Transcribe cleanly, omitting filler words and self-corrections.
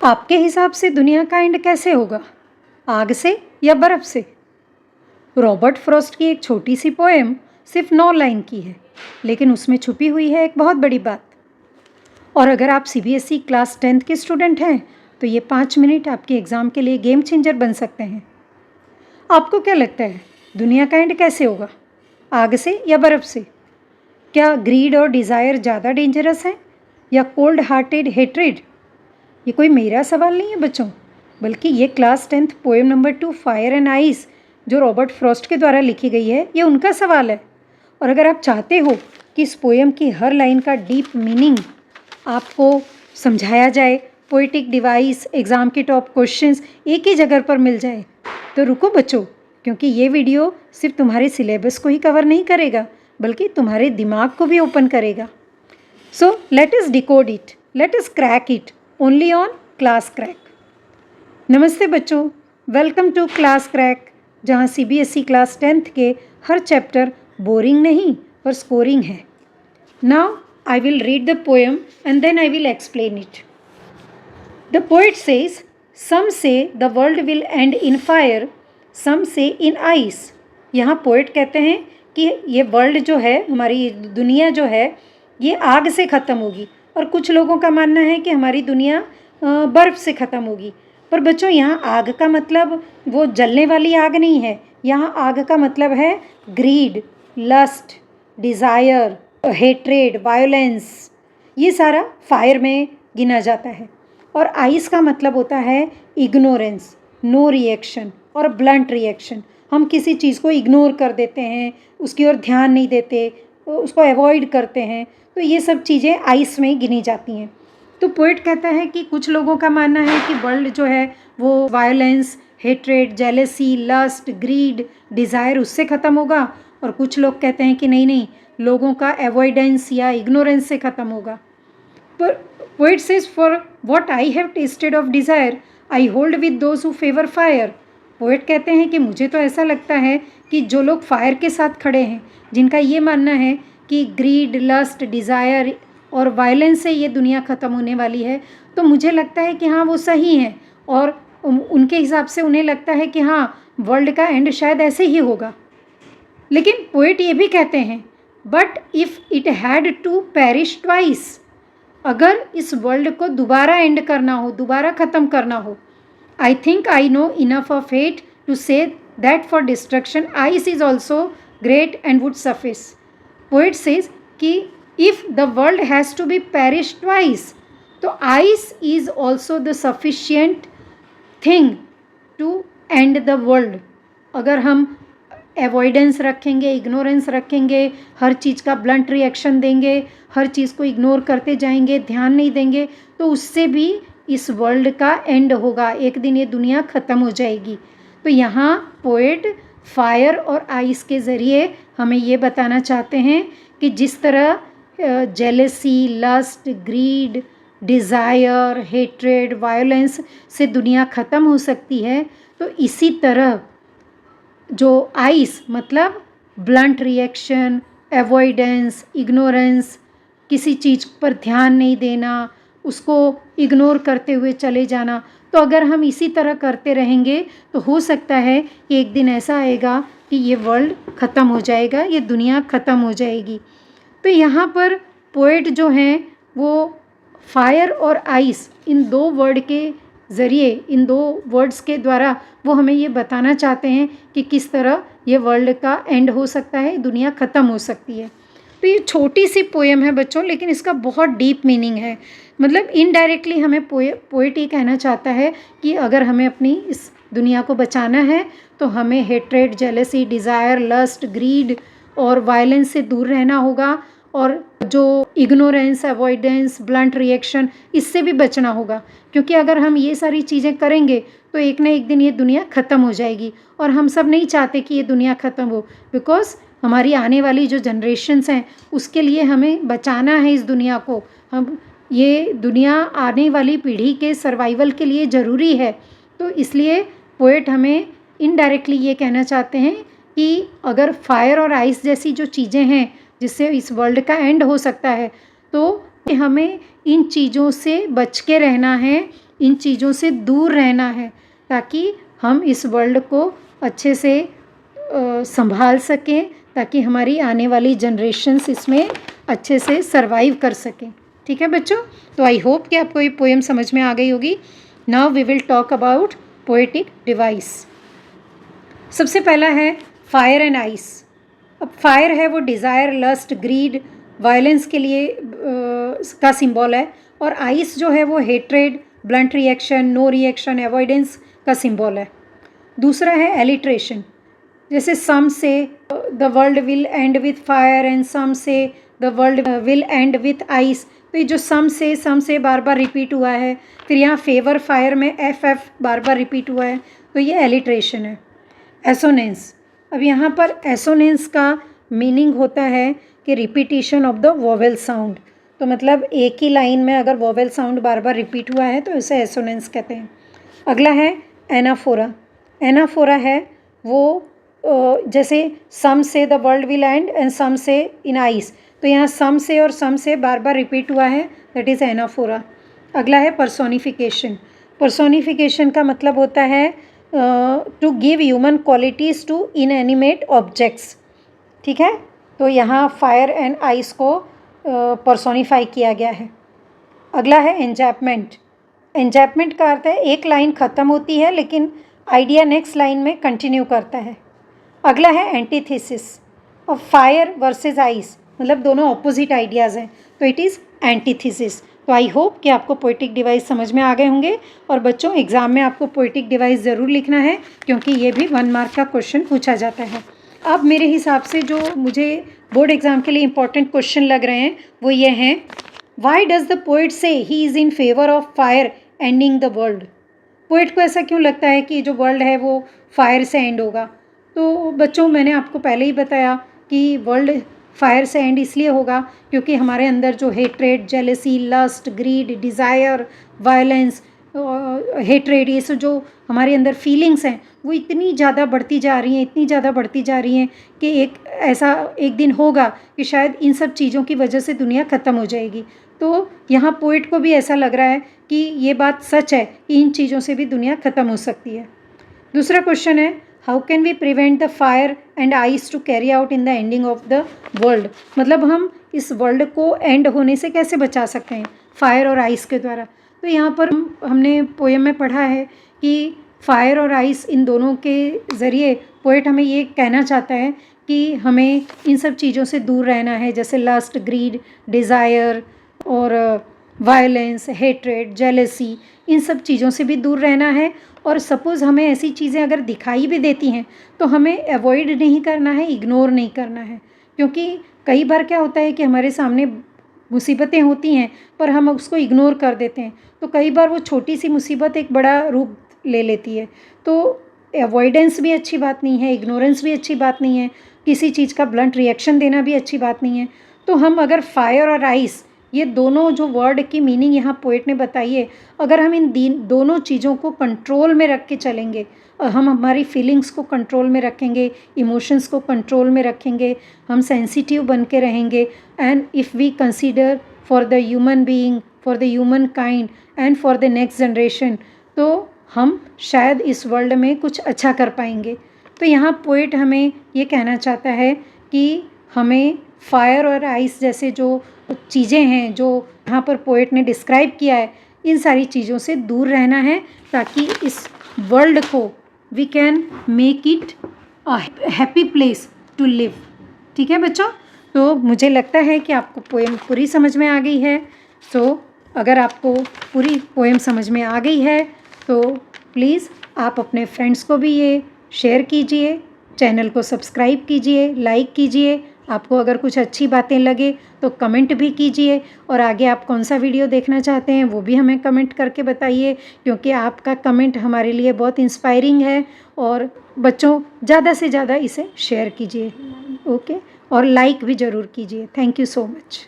आपके हिसाब से दुनिया का एंड कैसे होगा? आग से या बर्फ से? रॉबर्ट फ्रॉस्ट की एक छोटी सी पोएम सिर्फ 9 लाइन की है, लेकिन उसमें छुपी हुई है एक बहुत बड़ी बात। और अगर आप सीबीएसई क्लास 10th के स्टूडेंट हैं, तो ये 5 मिनट आपके एग्ज़ाम के लिए गेम चेंजर बन सकते हैं। आपको क्या लगता है, दुनिया का एंड कैसे होगा? आग से या बर्फ से? क्या ग्रीड और डिज़ायर ज़्यादा डेंजरस हैं या कोल्ड हार्टेड हेट्रेड? ये कोई मेरा सवाल नहीं है बच्चों, बल्कि ये class 10th poem number 2 fire and ice जो रॉबर्ट फ्रॉस्ट के द्वारा लिखी गई है, ये उनका सवाल है। और अगर आप चाहते हो कि इस पोएम की हर लाइन का डीप मीनिंग आपको समझाया जाए, पोएटिक डिवाइस, एग्ज़ाम के टॉप क्वेश्चंस एक ही जगह पर मिल जाए, तो रुको बच्चों, क्योंकि ये वीडियो सिर्फ तुम्हारे सिलेबस को ही कवर नहीं करेगा, बल्कि तुम्हारे दिमाग को भी ओपन करेगा। So let us decode it, let us crack it only on Class Crack. नमस्ते बच्चों, वेलकम टू क्लास क्रैक, जहाँ सीबीएसई क्लास 10th के हर चैप्टर बोरिंग नहीं पर स्कोरिंग है। Now I will read the poem and then I will explain it. The poet says, some say the world will end in fire, some say in ice. यहाँ poet कहते हैं कि ये world जो है, हमारी दुनिया जो है, ये आग से ख़त्म होगी, और कुछ लोगों का मानना है कि हमारी दुनिया बर्फ़ से ख़त्म होगी। पर बच्चों, यहाँ आग का मतलब वो जलने वाली आग नहीं है। यहाँ आग का मतलब है greed, lust, desire, hatred, violence, ये सारा फायर में गिना जाता है। और आइस का मतलब होता है इग्नोरेंस, नो रिएक्शन और ब्लंट रिएक्शन। हम किसी चीज़ को इग्नोर कर देते हैं, उसकी ओर ध्यान नहीं देते, उसको अवॉइड करते हैं, तो ये सब चीज़ें आइस में गिनी जाती हैं। तो पोएट कहता है कि कुछ लोगों का मानना है कि वर्ल्ड जो है वो violence, hatred, jealousy, lust, greed, desire उससे ख़त्म होगा, और कुछ लोग कहते हैं कि नहीं, लोगों का अवॉइडेंस या इग्नोरेंस से ख़त्म होगा। पर poet says, for what I have tested of desire I hold with those who favour fire. Poet कहते हैं कि मुझे तो ऐसा लगता है कि जो लोग फायर के साथ खड़े हैं, जिनका ये मानना है कि ग्रीड, लस्ट, डिज़ायर और वायलेंस से ये दुनिया ख़त्म होने वाली है, तो मुझे लगता है कि हाँ, वो सही हैं, और उनके हिसाब से उन्हें लगता है कि हाँ, वर्ल्ड का एंड शायद ऐसे ही होगा। लेकिन पोएट ये भी कहते हैं, but if it had to perish twice, अगर इस वर्ल्ड को दोबारा एंड करना हो, दोबारा ख़त्म करना हो, I think I know enough of hate to say that for destruction ice is also great and would suffice. Poet says कि if the world has to be perish twice, तो ice is also the sufficient thing to end the world। अगर हम avoidance रखेंगे, ignorance रखेंगे, हर चीज़ का blunt reaction देंगे, हर चीज़ को ignore करते जाएंगे, ध्यान नहीं देंगे, तो उससे भी इस वर्ल्ड का एंड होगा, एक दिन ये दुनिया ख़त्म हो जाएगी। तो यहाँ पोएट फायर और आइस के ज़रिए हमें ये बताना चाहते हैं कि जिस तरह jealousy, lust, greed, desire, hatred, violence से दुनिया ख़त्म हो सकती है, तो इसी तरह जो आइस मतलब ब्लंट रिएक्शन, अवॉइडेंस, इग्नोरेंस, किसी चीज़ पर ध्यान नहीं देना, उसको इग्नोर करते हुए चले जाना, तो अगर हम इसी तरह करते रहेंगे तो हो सकता है कि एक दिन ऐसा आएगा कि ये वर्ल्ड ख़त्म हो जाएगा, ये दुनिया ख़त्म हो जाएगी। तो यहाँ पर पोएट जो हैं वो फायर और आइस, इन दो वर्ड के ज़रिए, इन दो वर्ड्स के द्वारा वो हमें ये बताना चाहते हैं कि किस तरह ये वर्ल्ड का एंड हो सकता है, दुनिया ख़त्म हो सकती है। तो ये छोटी सी पोएम है बच्चों, लेकिन इसका बहुत डीप मीनिंग है। मतलब इनडायरेक्टली हमें पोएट ये कहना चाहता है कि अगर हमें अपनी इस दुनिया को बचाना है, तो हमें hatred, jealousy, desire, lust, greed और वायलेंस से दूर रहना होगा, और जो इग्नोरेंस, अवॉइडेंस, ब्लंट रिएक्शन, इससे भी बचना होगा, क्योंकि अगर हम ये सारी चीज़ें करेंगे तो एक ना एक दिन ये दुनिया ख़त्म हो जाएगी, और हम सब नहीं चाहते कि ये दुनिया ख़त्म हो, बिकॉज़ हमारी आने वाली जो जनरेशन्स हैं उसके लिए हमें बचाना है इस दुनिया को। हम ये दुनिया आने वाली पीढ़ी के सर्वाइवल के लिए ज़रूरी है। तो इसलिए पोएट हमें इनडायरेक्टली ये कहना चाहते हैं कि अगर फायर और आइस जैसी जो चीज़ें हैं जिससे इस वर्ल्ड का एंड हो सकता है, तो हमें इन चीज़ों से बच के रहना है इन चीज़ों से दूर रहना है ताकि हम इस वर्ल्ड को अच्छे से संभाल सकें, ताकि हमारी आने वाली जनरेशन्स इसमें अच्छे से सरवाइव कर सकें। ठीक है बच्चों, तो आई होप कि आपको ये पोएम समझ में आ गई होगी। Now we will talk about poetic device. सबसे पहला है फायर एंड आइस। अब फायर है वो डिज़ायर, लस्ट, ग्रीड, वायलेंस के लिए का सिंबल है, और आइस जो है वो hatred, blunt reaction, no reaction, avoidance का सिंबल है। दूसरा है एलिट्रेशन, जैसे some say the world will end with fire and some say the world will end with ice. तो ये जो सम से बार बार रिपीट हुआ है, फिर यहाँ फेवर फायर में एफ बार बार रिपीट हुआ है, तो ये एलिट्रेशन है। एसोनेंस, अब यहाँ पर एसोनेंस का मीनिंग होता है कि repetition of the vowel sound. तो मतलब एक ही लाइन में अगर वोवेल साउंड बार बार रिपीट हुआ है तो इसे एसोनेंस कहते हैं। अगला है एनाफोरा। एनाफोरा है वो जैसे some say the world will end some say in ice, तो यहाँ सम से और सम से बार बार रिपीट हुआ है, दैट इज़ एनाफोरा। अगला है पर्सोनिफिकेशन। पर्सोनिफिकेशन का मतलब होता है to give human qualities to inanimate objects. ठीक है, तो यहाँ फायर एंड आइस को पर्सोनिफाई किया गया है। अगला है एंजैपमेंट। एंजैपमेंट का अर्थ है एक लाइन ख़त्म होती है लेकिन आइडिया नेक्स्ट लाइन में कंटिन्यू करता है। अगला है एंटीथेसिस। और फायर वर्सेस आइस मतलब दोनों ऑपोजिट आइडियाज़ हैं, तो इट इज़ एंटीथेसिस। तो आई होप कि आपको पोएटिक डिवाइस समझ में आ गए होंगे। और बच्चों एग्ज़ाम में आपको पोएटिक डिवाइस ज़रूर लिखना है क्योंकि ये भी 1 मार्क का क्वेश्चन पूछा जाता है। अब मेरे हिसाब से जो मुझे बोर्ड एग्ज़ाम के लिए इंपॉर्टेंट क्वेश्चन लग रहे हैं वो ये हैं, वाई डज़ द पोइट से he is in favour of fire ending the world. Poet को ऐसा क्यों लगता है कि जो वर्ल्ड है वो फायर से एंड होगा। तो बच्चों मैंने आपको पहले ही बताया कि वर्ल्ड फायर से एंड इसलिए होगा क्योंकि हमारे अंदर जो hatred, jealousy, lust, greed, desire, violence, hatred, ये सब जो हमारे अंदर फीलिंग्स हैं वो इतनी ज़्यादा बढ़ती जा रही हैं, इतनी ज़्यादा बढ़ती जा रही हैं कि एक दिन होगा कि शायद इन सब चीज़ों की वजह से दुनिया ख़त्म हो जाएगी। तो यहाँ पोइट को भी ऐसा लग रहा है कि ये बात सच है कि इन चीज़ों से भी दुनिया ख़त्म हो सकती है। दूसरा क्वेश्चन है, how can we prevent the fire and ice to carry out in the ending of the world. मतलब हम इस वर्ल्ड को एंड होने से कैसे बचा सकते हैं फायर और आइस के द्वारा। तो यहाँ पर हमने पोएम में पढ़ा है कि फायर और आइस इन दोनों के ज़रिए पोएट हमें ये कहना चाहता है कि हमें इन सब चीज़ों से दूर रहना है, जैसे लस्ट, ग्रीड, डिज़ायर और वायलेंस, हेट्रेड, जेलसी, इन सब चीज़ों से भी दूर रहना है। और सपोज़ हमें ऐसी चीज़ें अगर दिखाई भी देती हैं तो हमें अवॉइड नहीं करना है, इग्नोर नहीं करना है, क्योंकि कई बार क्या होता है कि हमारे सामने मुसीबतें होती हैं पर हम उसको इग्नोर कर देते हैं, तो कई बार वो छोटी सी मुसीबत एक बड़ा रूप ले लेती है। तो अवॉइडेंस भी अच्छी बात नहीं है, इग्नोरेंस भी अच्छी बात नहीं है, किसी चीज़ का ब्लंट रिएक्शन देना भी अच्छी बात नहीं है। तो हम अगर फायर और आइस, ये दोनों जो वर्ड की मीनिंग यहाँ पोएट ने बताई है, अगर हम इन दोनों चीज़ों को कंट्रोल में रख के चलेंगे और हम हमारी फीलिंग्स को कंट्रोल में रखेंगे, इमोशंस को कंट्रोल में रखेंगे, हम सेंसिटिव बन के रहेंगे, and if we consider for the human being, for the human kind and for the next generation, तो हम शायद इस वर्ल्ड में कुछ अच्छा कर पाएंगे। तो यहाँ पोएट हमें ये कहना चाहता है कि हमें फायर और आइस जैसे जो चीज़ें हैं जो यहाँ पर पोएट ने डिस्क्राइब किया है, इन सारी चीज़ों से दूर रहना है ताकि इस वर्ल्ड को we can make it a happy place to live. ठीक है बच्चों, तो मुझे लगता है कि आपको पोएम पूरी समझ में आ गई है। सो अगर आपको पूरी पोएम समझ में आ गई है तो प्लीज़ आप अपने फ्रेंड्स को भी ये शेयर कीजिए, चैनल को सब्सक्राइब कीजिए, लाइक कीजिए। आपको अगर कुछ अच्छी बातें लगे तो कमेंट भी कीजिए, और आगे आप कौन सा वीडियो देखना चाहते हैं वो भी हमें कमेंट करके बताइए, क्योंकि आपका कमेंट हमारे लिए बहुत इंस्पायरिंग है। और बच्चों ज़्यादा से ज़्यादा इसे शेयर कीजिए, ओके, और लाइक भी ज़रूर कीजिए। Thank you so much.